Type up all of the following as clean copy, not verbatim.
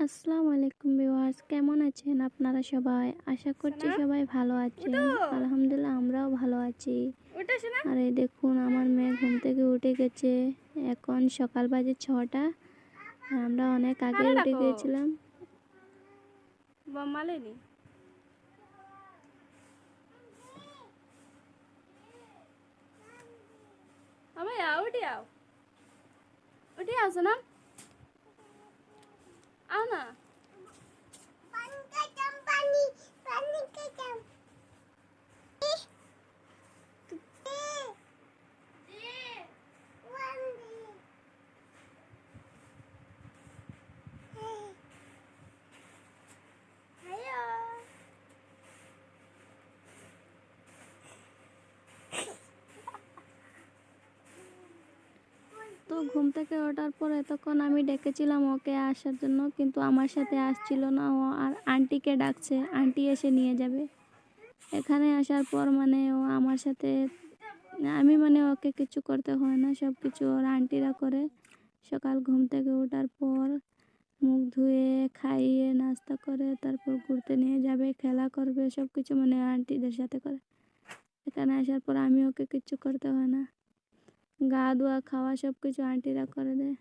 আসসালামু আলাইকুম ভিউয়ার্স, কেমন আছেন আপনারা সবাই? আশা করছি সোনা সবাই ভালো আছেন। উঠো আলহামদুলিল্লাহ আমরাও ভালো আছি। উঠো সোনা আর এই দেখুন আমার মেয়ে ঘুম থেকে উঠে গেছে। এখন সকাল বাজে 6টা। আর আমরা অনেক আগেই কারে উঠে ডাকো গিয়েছিলাম। বম্মালেনি আমি উঠে আও সোনা আও না তো ঘুম থেকে ওঠার পর এতক্ষণ আমি ডেকেছিলাম ওকে আসার জন্য, কিন্তু আমার সাথে আসছিল না। ও আর আন্টিকে ডাকছে, আন্টি এসে নিয়ে যাবে। এখানে আসার পর মানে ও আমার সাথে, আমি মানে ওকে কিছু করতে হয় না, সব কিছু ওর আন্টিরা করে। সকাল ঘুম থেকে ওঠার পর মুখ ধুয়ে খাইয়ে নাস্তা করে তারপর ঘুরতে নিয়ে যাবে, খেলা করবে, সব কিছু মানে আন্টিদের সাথে করে। এখানে আসার পর আমি ওকে কিচ্ছু করতে হয় না, গা ধোয়া খাওয়া সব কিছু আন্টিরা করে দেয়।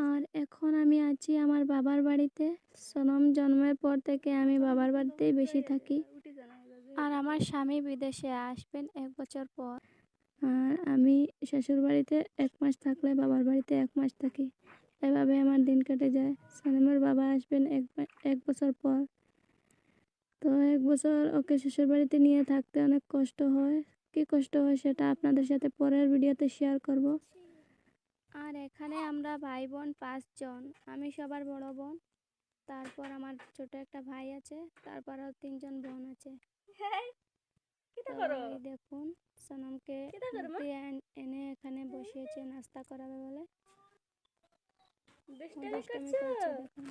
আর এখন আমি আছি আমার বাবার বাড়িতে। সোনম জন্মের পর থেকে আমি বাবার বাড়িতেই বেশি থাকি। আর আমার স্বামী বিদেশে আসবেন 1 বছর পর। আর আমি শ্বশুরবাড়িতে 1 মাস থাকলে বাবার বাড়িতে 1 মাস থাকি। এভাবে আমার দিন কেটে যায়। সালেমের বাবা আসবেন 1 বছর পর। তো 1 বছর ওকে শ্বশুরবাড়িতে নিয়ে থাকতে অনেক কষ্ট হয়। কী কষ্ট হয় সেটা আপনাদের সাথে পরের ভিডিওতে শেয়ার করব। আর এখানে আমরা ভাই বোন 5 জন। আমি সবার বড় বোন, তারপর আমার ছোট একটা ভাই আছে, তারপর আরও 3 জন বোন আছে। কিতা তো করো এই দেখুন সোনমকে কিতা করো মা এনে এখানে বসিয়েছে নাস্তা করাবে বলে। ও দুষ্টামি দুষ্টামি করছো করছে দেখুন।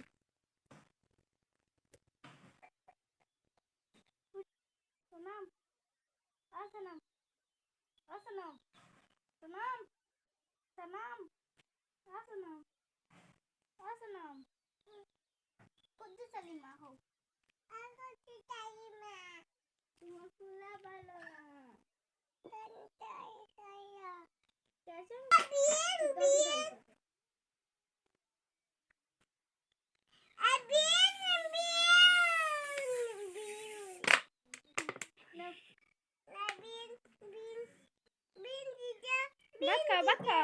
সোনাম সোনাম সোনাম সোনাম সোনাম সোনাম সোনাম কুদ্দু সালিমা হো কুদ্দু সালিমা তোমার ফুলা ভালো না বাকা বাকা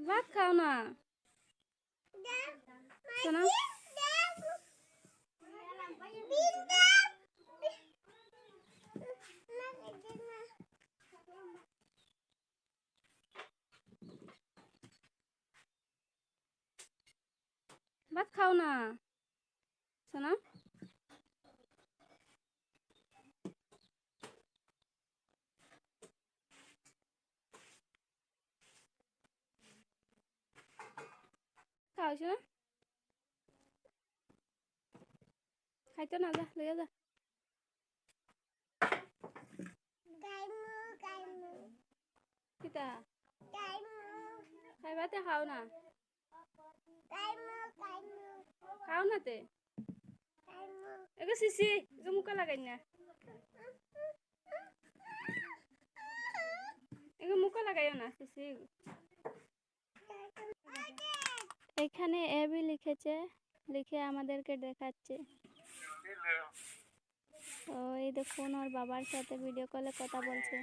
ভাত খাও না শোনা ভাত খাও না শোনা খাও শোনা খাইতো না, যা লইয়া যা কিতা খাইবাতে খাও না, খাও না তে এগো সিসি এগো মুখা লাগাই না, এগো মুখা লাগাইও না সিসি। এখানে এবি লিখেছে, লিখে আমাদেরকে দেখাচ্ছে। তো এই দেখুন ওর বাবার সাথে ভিডিও কলে কথা বলছে।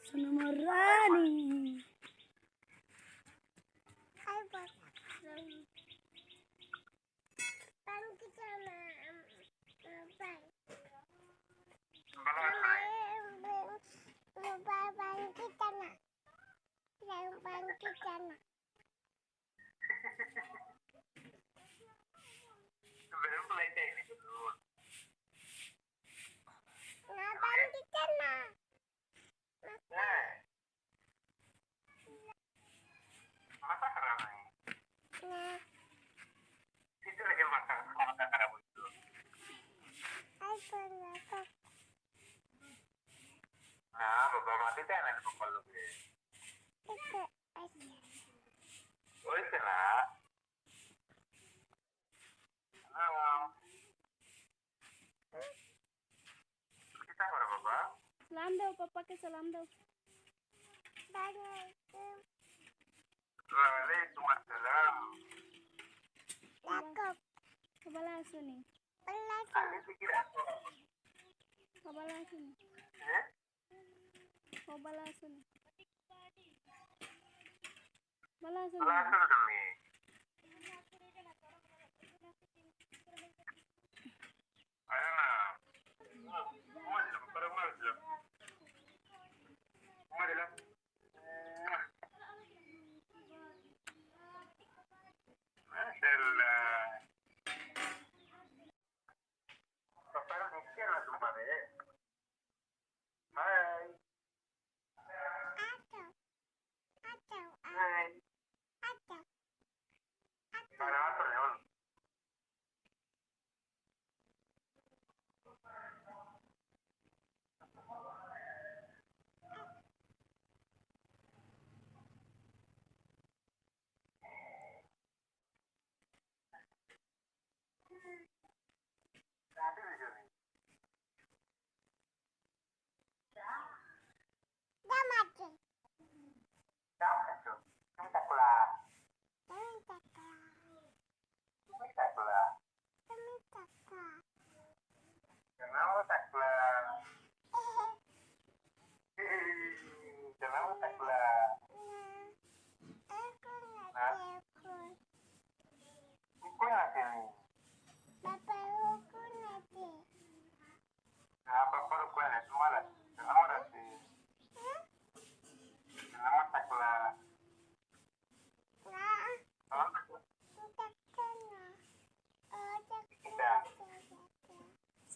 Sono Rani. Salam daw, papa ke salam daw. Kabala asuni. Kabala asuni. Kabala asuni. Bala asuni.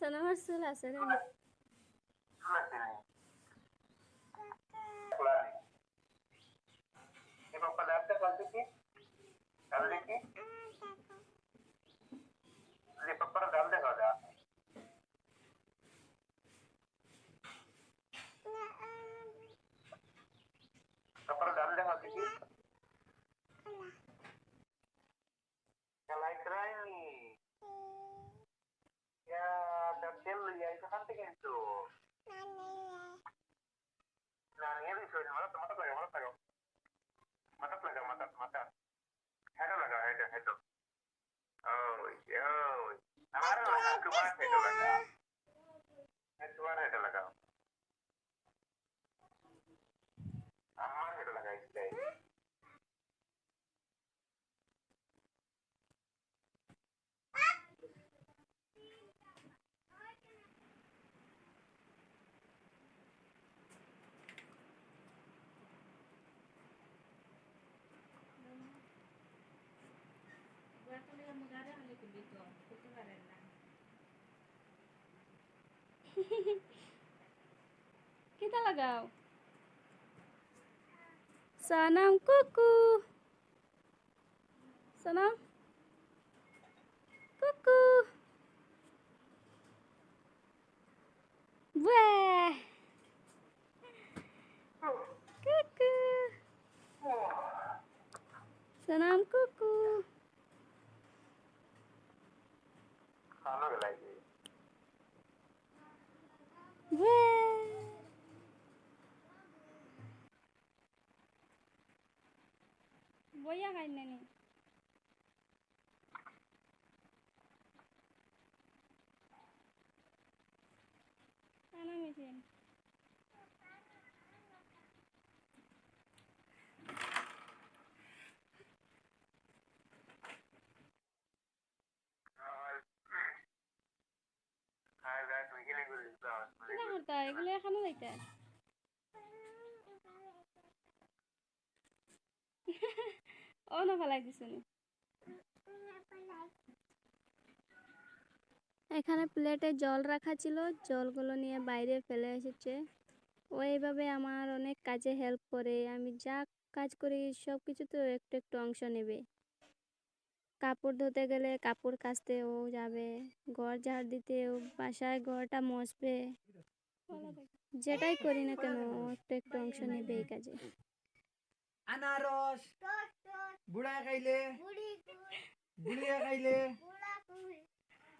Sana Marcela, Serena. Kita lagaw. Sanam kuku. Sanam. Kuku. Wah. Kuku. Sanam kuku. Wah. Boya kain nani. Ana mesin. কিনা করতা এগুলো এখানে যাইতা ও না ফেলাই দিছনি এখানে প্লেটে জল রাখা ছিল, জলগুলো নিয়ে বাইরে ফেলে এসেছে। ও এইভাবে আমার অনেক কাজে হেল্প করে, আমি যা কাজ করি সব কিছুতে ও একটু একটু অংশ নেবে। কাপড় ধুতে গেলে কাপড় কাচতে ও যাবে, ঘর ঝাড় দিতে ও বাসায় ঘরটা মুছবে। যেটাই করি না কেন ও একটু একটু অংশ নেবে এই কাজে। আনারস বুড়া খাইলে বুড়িয়া খাইলে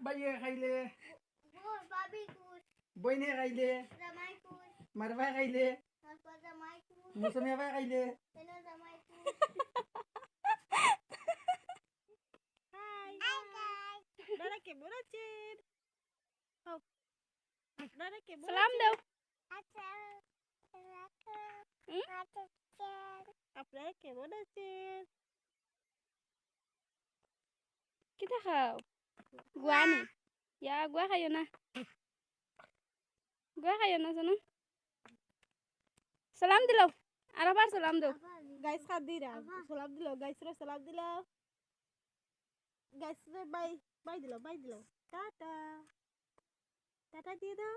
বাইয়া খাইলে বইনে খাইলে মারবা খাইলে মুসমিয়া ভাই খাইলে সালাম দাও আপনারা কেমন আছেন? কিতা খাও গুয়া নি ইয়া গুয়া খাইও না জানো সালাম দিলো আর আবার সালাম দাও গাইস খাদ দিরা সালাম দিল গাইসরা সালাম দিল গাইসরা বাই বাই দিল টাটা টাটা দিয়ে দাও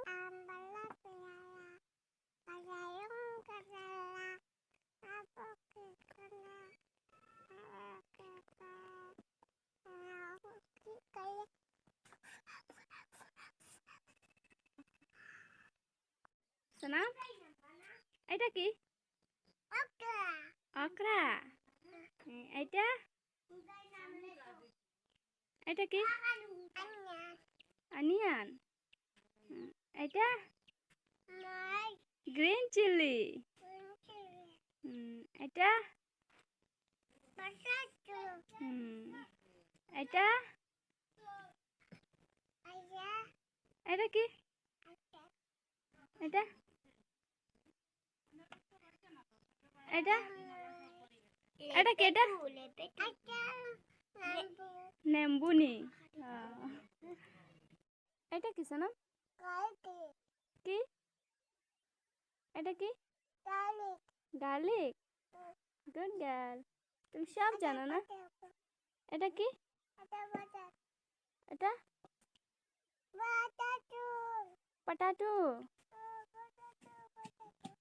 সোনা এটা কি অকরা এটা এটা কি অনিয়ন এটা গ্রিন চিলি এটা এটা এটা কি এটা এটা এটা কি এটা নেম্বু নি এটা কি সোনা কি এটা কি গার্লিক গুড গার্ল তুমি সব জানো না এটা কি এটা পটাটো